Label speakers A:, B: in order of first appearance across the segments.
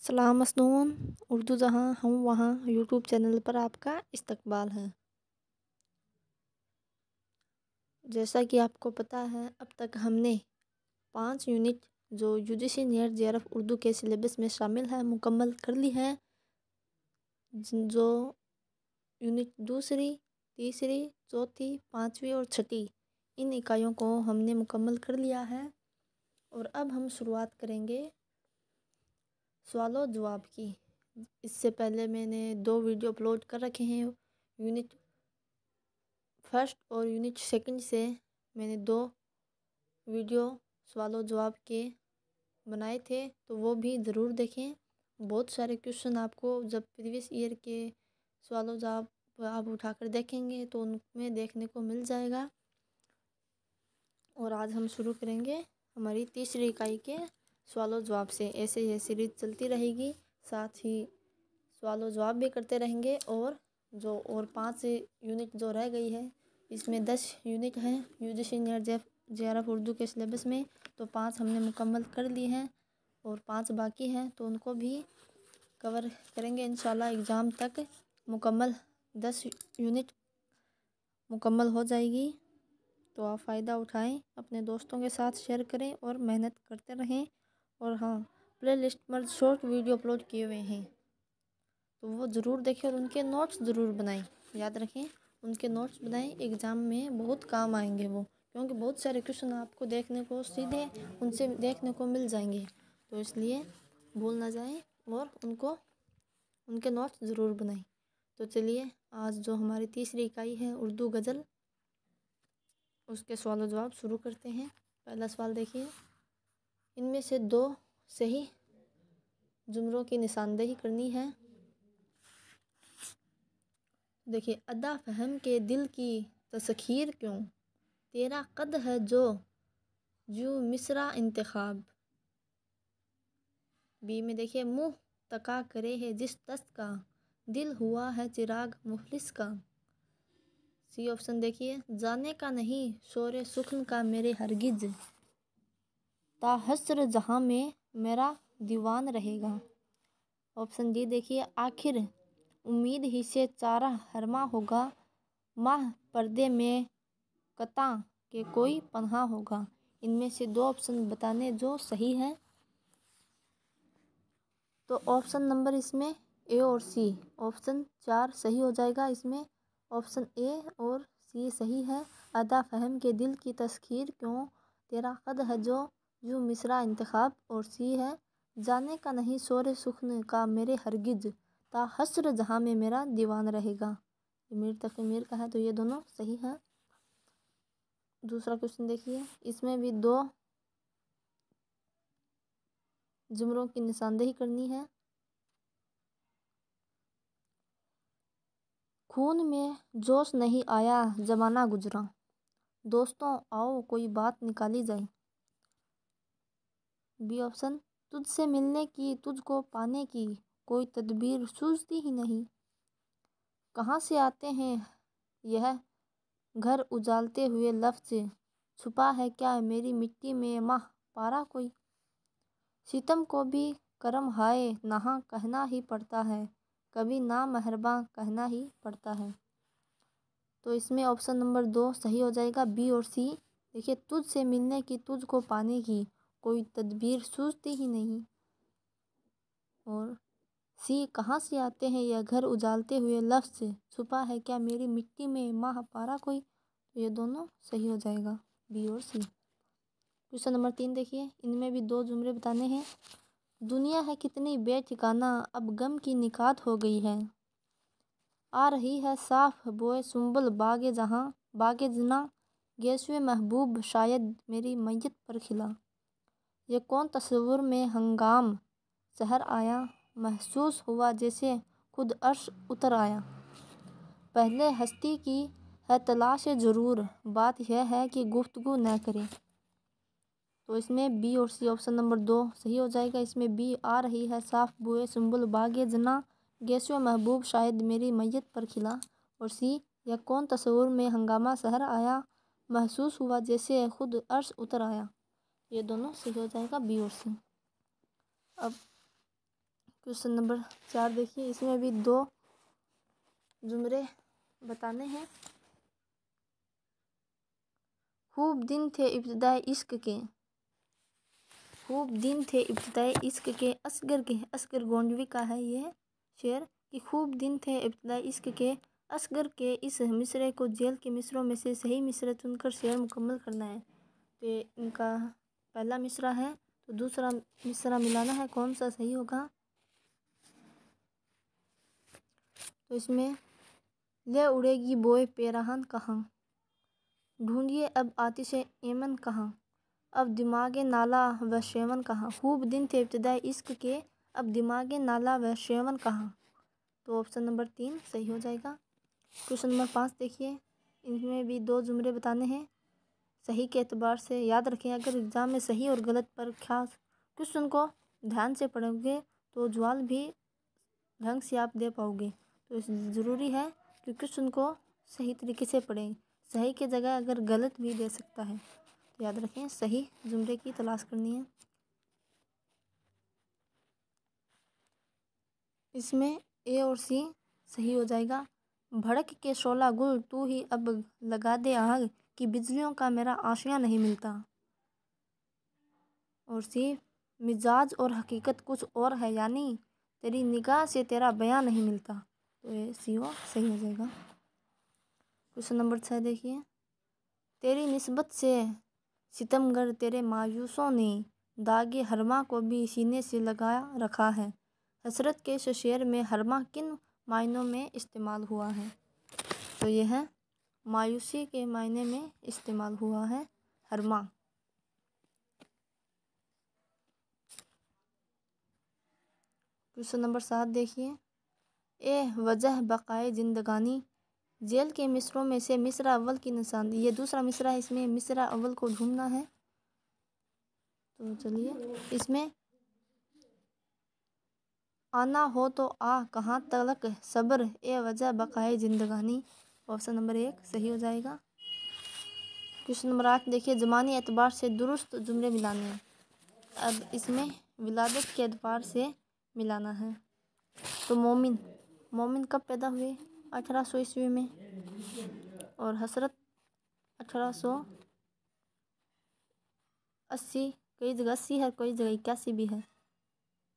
A: सलाम मसनून उर्दू जहाँ हम वहाँ यूट्यूब चैनल पर आपका इस्तकबाल है। जैसा कि आपको पता है, अब तक हमने 5 यूनिट जो यूजीसी नीट जेआरएफ उर्दू के सिलेबस में शामिल है मुकम्मल कर ली है। जो यूनिट दूसरी, तीसरी, चौथी, पाँचवीं और छठी इन इकाइयों को हमने मुकम्मल कर लिया है। और अब हम शुरुआत करेंगे सवाल जवाब की। इससे पहले मैंने 2 वीडियो अपलोड कर रखे हैं। यूनिट फर्स्ट और यूनिट सेकंड से मैंने 2 वीडियो सवाल जवाब के बनाए थे, तो वो भी ज़रूर देखें। बहुत सारे क्वेश्चन आपको जब प्रीवियस ईयर के सवाल जवाब आप उठाकर देखेंगे तो उनमें देखने को मिल जाएगा। और आज हम शुरू करेंगे हमारी तीसरी इकाई के सवाल जवाब से। ऐसे ये सीरीज़ चलती रहेगी, साथ ही सवाल जवाब भी करते रहेंगे। और 5 यूनिट जो रह गई है, इसमें 10 यूनिट हैं यूजीसी नीट जेआरएफ उर्दू के सिलेबस में। तो 5 हमने मुकम्मल कर ली हैं और 5 बाकी हैं, तो उनको भी कवर करेंगे इंशाल्लाह। एग्ज़ाम तक मुकम्मल 10 यूनिट मुकम्मल हो जाएगी। तो आप फ़ायदा उठाएं, अपने दोस्तों के साथ शेयर करें और मेहनत करते रहें। और हाँ, प्ले लिस्ट पर शॉर्ट वीडियो अपलोड किए हुए हैं, तो वो ज़रूर देखें और उनके नोट्स ज़रूर बनाएं। याद रखें, उनके नोट्स बनाएं, एग्ज़ाम में बहुत काम आएंगे वो, क्योंकि बहुत सारे क्वेश्चन आपको देखने को सीधे उनसे देखने को मिल जाएंगे। तो इसलिए भूल ना जाएं और उनके नोट्स ज़रूर बनाएं। तो चलिए, आज जो हमारी तीसरी इकाई है उर्दू गज़ल, उसके सवाल जवाब शुरू करते हैं। पहला सवाल देखिए, इनमें से 2 सही जुमलों की निशानदेही करनी है। देखिए, अदा फहम के दिल की तस्खीर क्यों, तेरा कद है जो मिसरा इंतखाब। बी में देखिए, मुँह तका करे है जिस दस्त का, दिल हुआ है चिराग मुफलिस का। सी ऑप्शन देखिए, जाने का नहीं शोरे सुख्न का मेरे हरगिज, ता हस्र जहाँ में मेरा दीवान रहेगा। ऑप्शन डी देखिए, आखिर उम्मीद ही से चारा हरमा होगा, माह पर्दे में कता के कोई पन्हा होगा। इनमें से 2 ऑप्शन बताने जो सही है। तो ऑप्शन नंबर इसमें ए और सी, ऑप्शन 4 सही हो जाएगा। इसमें ऑप्शन ए और सी सही है। अदा फहम के दिल की तस्खीर क्यों, तेरा कद है जो मिसरा इंतखाब। और सी है, जाने का नहीं शोरे सुख्न का मेरे हरगिज, ता हस्र जहाँ में मेरा दीवान रहेगा। ये मीर तक मीर का है, तो ये दोनों सही है। दूसरा क्वेश्चन देखिए, इसमें भी 2 जुमलों की निशानदेही करनी है। खून में जोश नहीं आया जमाना गुजरा, दोस्तों आओ कोई बात निकाली जाए। बी ऑप्शन, तुझसे मिलने की तुझको पाने की कोई तदबीर सूझती ही नहीं, कहाँ से आते हैं यह घर उजालते हुए लफ्ज़, छुपा है क्या मेरी मिट्टी में माह पारा कोई, सितम को भी करम हाय नहा कहना ही पड़ता है, कभी ना मेहरबां कहना ही पड़ता है। तो इसमें ऑप्शन नंबर 2 सही हो जाएगा, बी और सी। देखिए, तुझसे मिलने की तुझको पाने की कोई तदबीर सूझती ही नहीं, और सी, कहाँ से आते हैं यह घर उजालते हुए लफ्ज़, छुपा है क्या मेरी मिट्टी में माह पारा कोई। तो ये दोनों सही हो जाएगा, बी और सी। क्वेश्चन नंबर 3 देखिए, इनमें भी 2 जुमले बताने हैं। दुनिया है कितनी बेठिकाना, अब गम की निकात हो गई है, आ रही है साफ बोए सुंबल बागे जहाँ, बागे जना गेसवे महबूब शायद मेरी मैयत पर खिला, ये कौन तस्वुर में हंगाम सहर आया, महसूस हुआ जैसे खुद अर्श उतर आया, पहले हस्ती की है तलाश ज़रूर, बात यह है कि गुफ्तगू न करें। तो इसमें बी और सी, ऑप्शन नंबर 2 सही हो जाएगा। इसमें बी, आ रही है साफ बुए सुंबुल बागे जना गेसवे महबूब शायद मेरी मैयत पर खिला। और सी, यह कौन तस्वुर में हंगामा सहर आया, महसूस हुआ जैसे खुद अर्श उतर आया। ये दोनों सही हो जाएगा, बी और सी। अब क्वेश्चن नंबर 4 देखिए, इसमें भी 2 जुमरे बताने हैं। खूब दिन थे इब्तिदाए इश्क के, खूब दिन थे इब्तिदाए इश्क के, असगर गोंडवी का है ये शेर कि खूब दिन थे इब्तिदाए इश्क के, असगर के इस मिसरे को जेल के मिसरों में से सही मिसरा चुनकर शेर मुकम्मल करना है। तो इनका पहला मिसरा है, तो दूसरा मिसरा मिलाना है, कौन सा सही होगा। तो इसमें ले उड़ेगी बोए पेराहन कहाँ, ढूंढिए अब आतिशे एमन कहाँ, अब दिमागे नाला व शेवन कहाँ। खूब दिन थे इब्तिदाए इश्क के, अब दिमागे नाला व शेवन कहाँ। तो ऑप्शन नंबर 3 सही हो जाएगा। क्वेश्चन नंबर 5 देखिए, इनमें भी 2 जुमरे बताने हैं। सही के एतबार से याद रखें, अगर एग्ज़ाम में सही और गलत पर खास क्वेश्चन को ध्यान से पढ़ोगे तो जवाब भी ढंग से आप दे पाओगे। तो ज़रूरी है कि क्वेश्चन को सही तरीके से पढ़ें, सही की जगह अगर गलत भी दे सकता है। तो याद रखें, सही जुमरे की तलाश करनी है। इसमें ए और सी सही हो जाएगा। भड़क के शोला गुल तू ही अब लगा दे आग, कि बिजलियों का मेरा आशियाँ नहीं मिलता। और सी मिजाज और हकीकत कुछ और है, यानी तेरी निगाह से तेरा बयां नहीं मिलता। तो ये सी ओ सही हो जाएगा। क्वेश्चन नंबर 6 देखिए, तेरी निस्बत से सितमगर तेरे मायूसों ने, दागे हरमा को भी सीने से लगा रखा है। हसरत के इस शेर में हरमा किन मायनों में इस्तेमाल हुआ है। तो यह है मायूसी के मायने में इस्तेमाल हुआ है हरमा। क्वेश्चन नंबर 7 देखिए, ए वजह बकाए जिंदगानी, जेल के मिसरों में से मिसरा अव्वल की निशान। ये दूसरा मिसरा है, इसमें मिसरा अव्वल को ढूंढना है। तो चलिए, इसमें आना हो तो आ कहाँ तलक सब्र, ए वजह बकाए जिंदगानी। ऑप्शन नंबर 1 सही हो जाएगा। क्वेश्चन नंबर 8 देखिए, ज़मानी एतबार से दुरुस्त जुमले मिलाने हैं। अब इसमें विलादत के एतबार से मिलाना है। तो मोमिन कब पैदा हुए, 1800 ईस्वी में, और हसरत 1880, कई जगह 80 है, कई जगह 81 भी है,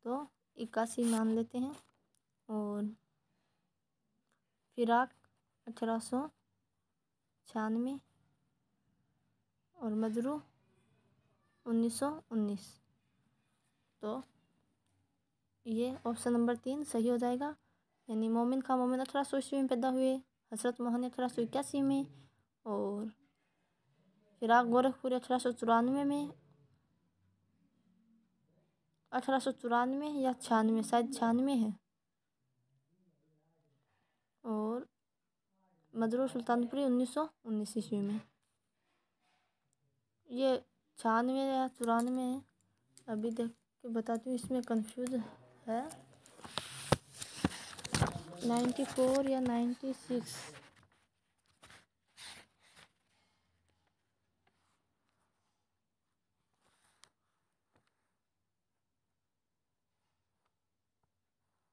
A: तो 81 मान लेते हैं। और फिराक 1896, और मजरू 1919। तो ये ऑप्शन नंबर 3 सही हो जाएगा। यानी मोमिन 1800 ईस्वी में पैदा हुए, हसरत मोहन 1881 में, और फिराक गोरखपुरी 1894 में, 1894 या 96, शायद 96 है, और मजरू सुल्तानपुरी 1919 ईस्वी में। ये 96 या 94 है, अभी देख के बताती हूँ, इसमें कंफ्यूज है, 94 या 96।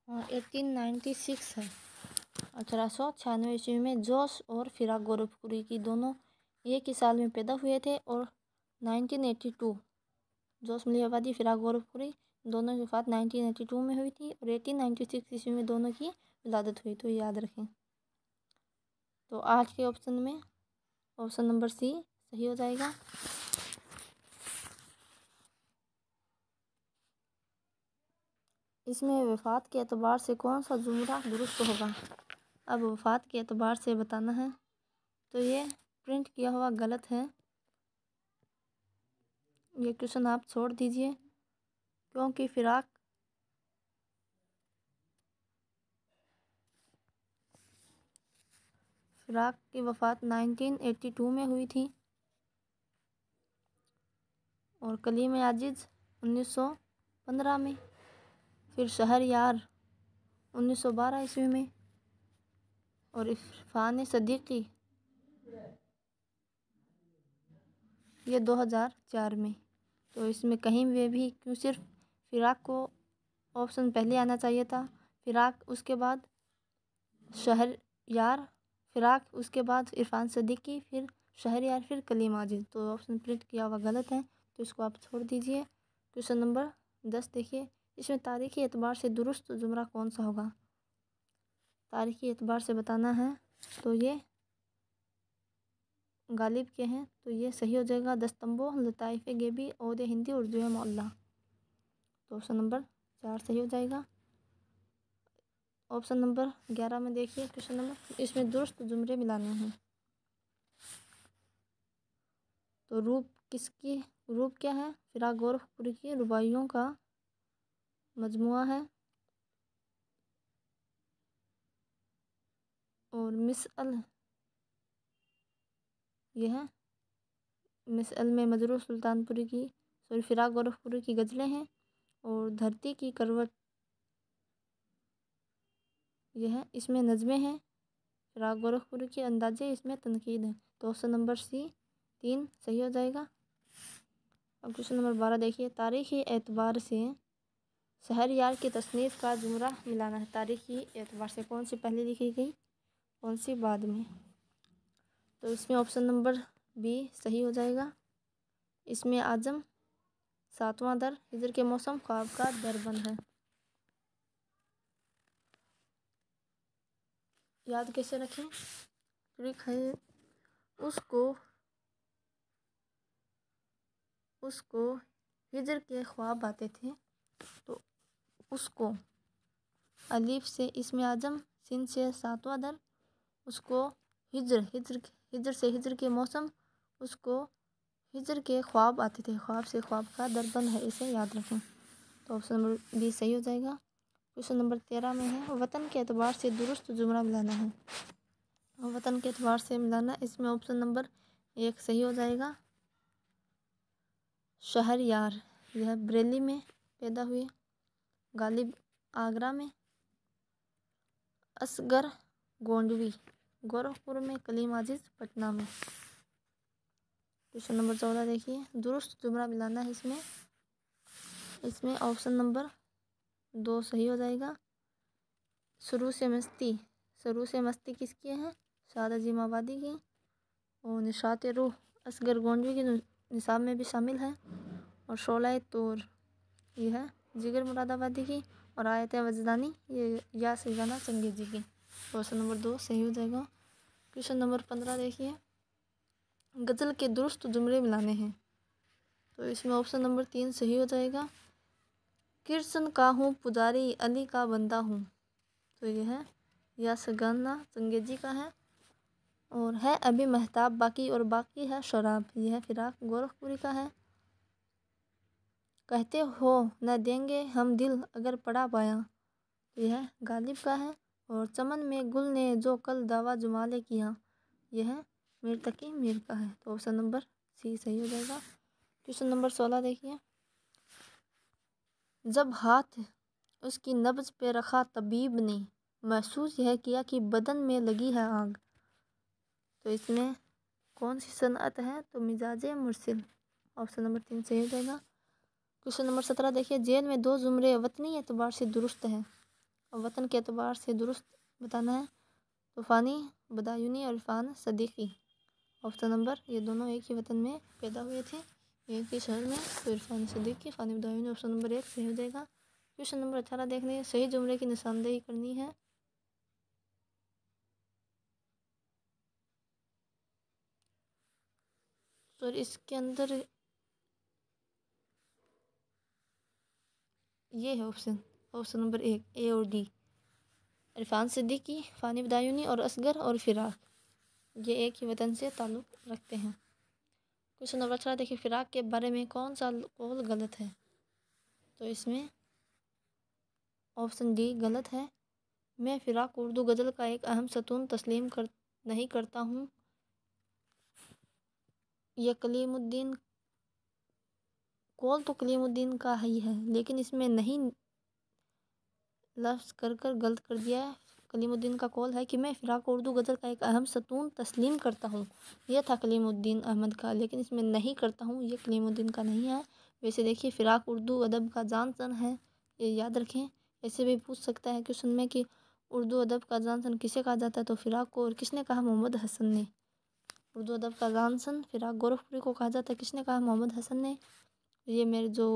A: हाँ, 1896 है। 1896 ईस्वी में जोश और फिराक गोरखपुरी की दोनों एक ही साल में पैदा हुए थे, और 1982 जोश मलिहाबादी फिराक गोरखपुरी दोनों की वफ़ात 1982 में हुई थी, और 1896 ईस्वी में दोनों की विलादत हुई। तो याद रखें। तो आज के ऑप्शन में ऑप्शन नंबर सी सही हो जाएगा। इसमें वफ़ात के एतबार से कौन सा जुमला दुरुस्त होगा। अब वफ़ात के एतबार से बताना है, तो ये प्रिंट किया हुआ गलत है, ये क्वेश्चन आप छोड़ दीजिए, क्योंकि फिराक की वफ़ात 1982 में हुई थी, और कलीम आजिज़ 1915 में, फिर शहरयार 1912 ईस्वी में, और इरफान सदीकी ये 2004 में। तो इसमें कहीं वे भी क्यों सिर्फ फिराक को آپشن پہلے آنا چاہیے تھا، فراق اس کے بعد شہر یار، فراق اس کے بعد عرفان صدیقی، پھر شہر یار، پھر کلیم عاجز۔ تو آپشن پرنٹ کیا ہوا غلط ہے، تو اس کو آپ چھوڑ دیجئے۔ کویشچن نمبر 10 دیکھیے، اس میں تاریخی اعتبار سے درست زمرہ کون سا ہوگا؟ تاریخی اعتبار سے بتانا ہے تو یہ غالب کے ہیں، تو یہ صحیح ہو جائے گا۔ دستمبو لطائف غیبی عود ہندی اردو معلیٰ، تو آپشن نمبر 4 صحیح ہو جائے گا۔ آپشن نمبر 11 میں دیکھیے کویشچن نمبر، اس میں درست زمرے ملانے ہیں، تو روپ کیا ہے؟ فراق گورکھپور کی رباعیوں کا مجموعہ ہے، اور مسئل یہ ہے، مسئل میں مجروح سلطان پوری کی فراق گورکھپور کی غزلیں ہیں، اور دھرتی کی کروٹ یہ ہے، اس میں نظمیں ہیں، فراق گورکھپور کے اندازے اس میں تنقید ہے، تو آپشن نمبر سی 3 صحیح ہو جائے گا۔ اب کویشچن نمبر 12 دیکھیے، تاریخی اعتبار سے شہر یار کی تصنیف کا زمرہ ملانا ہے۔ تاریخی اعتبار سے کون سی پہلے لکھی گئی، کون سی بعد میں؟ تو اس میں آپشن نمبر بی صحیح ہو جائے گا۔ اس میں اعظم، ساتواں در، ہجر کے موسم، خواب کا دربند ہے۔ یاد کیسے رکھیں؟ ٹرک ہے، اس کو ہجر کے خواب آتے تھے، تو اس کو الف سے اس میں اعظم، سین سے ساتواں در، اس کو ہجر سے ہجر کے موسم، اس کو ہجر کے خواب آتے تھے، خواب سے خواب کا دربند ہے، اسے یاد رکھیں، تو آپشن نمبر بی صحیح ہو جائے گا۔ کویشچن نمبر 13 میں ہے، وطن کے اعتبار سے درست زمرہ ملانا ہے۔ وطن کے اعتبار سے ملانا، اس میں آپشن نمبر 1 صحیح ہو جائے گا۔ شہر یار یہ بریلی میں پیدا ہوئے، غالب آگرہ میں، اصغر گونڈوی گورکھپور میں، کلیم عاجز پٹنہ میں۔ کویشچن نمبر 14 دیکھیے، درست زمرہ ملانا ہے، اس میں آپشن نمبر 2 صحیح ہو جائے گا۔ شروع سے مستی کس کی ہے؟ سعد عظیم آبادی کی، اور نشاط روح اصغر گونڈوی کی نصاب میں بھی شامل ہے، اور شعلہ طور یہ ہے جگر مراد آبادی کی، اور آیت وجدانی یہ یا سیزانہ چنگیزی کی، آپشن نمبر 2 صحیح ہو جائے گا۔ کویشچن نمبر 15 دیکھیے، غزل کے درست زمرے ملانے ہیں، تو اس میں آپشن نمبر 3 صحیح ہو جائے گا۔ کرشن کا ہوں پجاری علی کا بندہ ہوں، تو یہ ہے یا سیزانہ چنگیزی کا ہے، اور ہے ابھی مہتاب باقی اور باقی ہے شراب، یہ ہے فراق گورکھپوری کا ہے۔ کہتے ہو نہ دیں گے ہم دل اگر پڑا پایا، یہ ہے غالب کا ہے، اور چمن میں گل نے جو کل دعویٰ جمالے کیا، یہ ہے میر تقی میر کا ہے، تو آپشن نمبر سی صحیح ہو جائے گا۔ کویشچن نمبر 16 دیکھیے، جب ہاتھ اس کی نبض پہ رکھا طبیب نے، محسوس یہ کیا کہ بدن میں لگی ہے آگ، تو اس میں کون سی صنعت ہے؟ تو مزاج مرسل، آپشن نمبر 3 صحیح ہو جائے گا۔ کویشچن نمبر 17 دیکھیے، ذیل میں 2 زمرے وطنی اعتبار سے درست ہیں، اور وطن کے اعتبار سے درست بتانا ہے، طوفانی بدایونی اور عرفان صدیقی، آپشن نمبر یہ دونوں ایک ہی وطن میں پیدا ہوئے تھے، ایک ہی شہر میں، تو عرفان صدیقی، فانی بدایونی، آپشن نمبر 1 صحیح ہو جائے گا۔ کویشچن نمبر 18 دیکھنے، صحیح جملے کی نشاندہی کرنی ہے، تو اس کے اندر یہ ہے آپشن نمبر 1 اے اور ڈی، عرفان صدیقی، فانی بدایونی اور اصغر اور فراق، یہ ایک ہی وطن سے تعلق رکھتے ہیں۔ کویشچن نمبر 18 دیکھیے، فراق کے بارے میں کون سا قول غلط ہے؟ تو اس میں آپشن ڈی غلط ہے، میں فراق اردو غزل کا ایک اہم ستون تسلیم نہیں کرتا ہوں، یہ کلیم الدین قول تو کلیم الدین کا ہی ہے، لیکن اس میں نہیں لفظ کر غلط کر دیا ہے۔ کلیم الدین کا قول ہے کہ میں فراق اردو غزل کا ایک اہم ستون تسلیم کرتا ہوں، یہ تھا کلیم الدین احمد کا، لیکن اس میں نہیں کرتا ہوں یہ کلیم الدین کا نہیں ہے۔ ویسے دیکھیے، فراق اردو ادب کا جان ہے، یہ یاد رکھیں۔ ایسے بھی پوچھ سکتا ہے کوشچن میں کہ اردو ادب کا جانشن کسے کہا جاتا ہے، تو فراق کو، اور کس نے کہا، محمد حسن نے۔ اردو ادب کا جانشن فراق گورکھپوری کو کہا جاتا ہے، کس نے کہا، محمد حسن نے۔ یہ میرے جو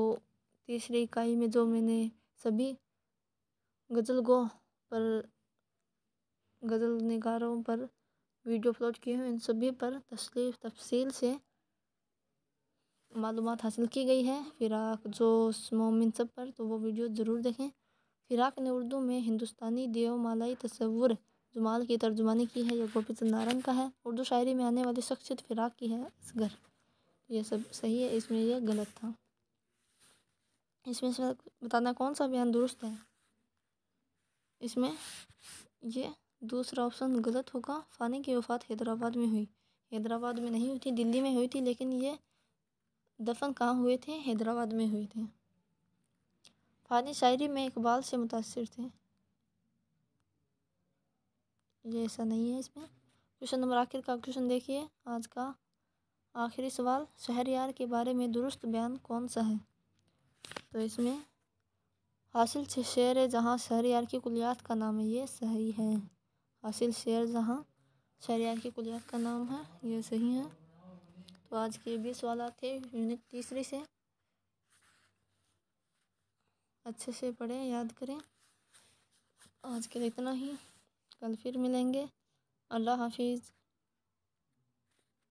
A: تیسری اکائی میں جو میں نے سبھی غزل گو پر، غزل نگاروں پر ویڈیو اپلوڈ کیے ہیں، ان سبھی پر تفصیل سے معلومات حاصل کی گئی ہے، فراق، جوش، مومن، سب پر، تو وہ ویڈیو ضرور دیکھیں۔ فراق نے اردو میں ہندوستانی دیو مالائی تصور جمال کی ترجمانی کی ہے، یہ گوپی چند نارنگ کا ہے۔ اردو شاعری میں آنے والی شخصیت فراق کی ہے، اصغر۔ یہ سب صحیح ہے، اس میں یہ غلط تھا۔ اس میں سے بتانا کون سا بیان درست ہے۔ اس میں یہ دوسرا آپشن غلط ہوگا۔ فانی کی وفات حیدرآباد میں ہوئی، حیدرآباد میں نہیں ہوئی تھی، دلی میں ہوئی تھی، لیکن یہ دفن کہاں ہوئے تھے، حیدرآباد میں ہوئے تھے۔ فانی شاعری میں اقبال سے متاثر تھے، یہ ایسا نہیں ہے۔ اس میں کوشچن نمبر آخر کا کوشچن دیکھیے، آج کا آخری سوال، شہریار کے بارے میں درست بیان کون سا ہے، تو اس میں حاصل شعر جہاں شہریار کی کلیات کا نام ہے، یہ صحیح ہے۔ حاصل شعر جہاں شہریار کی کلیات کا نام ہے، یہ صحیح ہے۔ تو آج کے 20 سوالات تھے یونٹ تیسری سے، اچھے سے پڑھیں، یاد کریں۔ آج کے لیے اتنا ہی، کل پھر ملیں گے۔ اللہ حافظ۔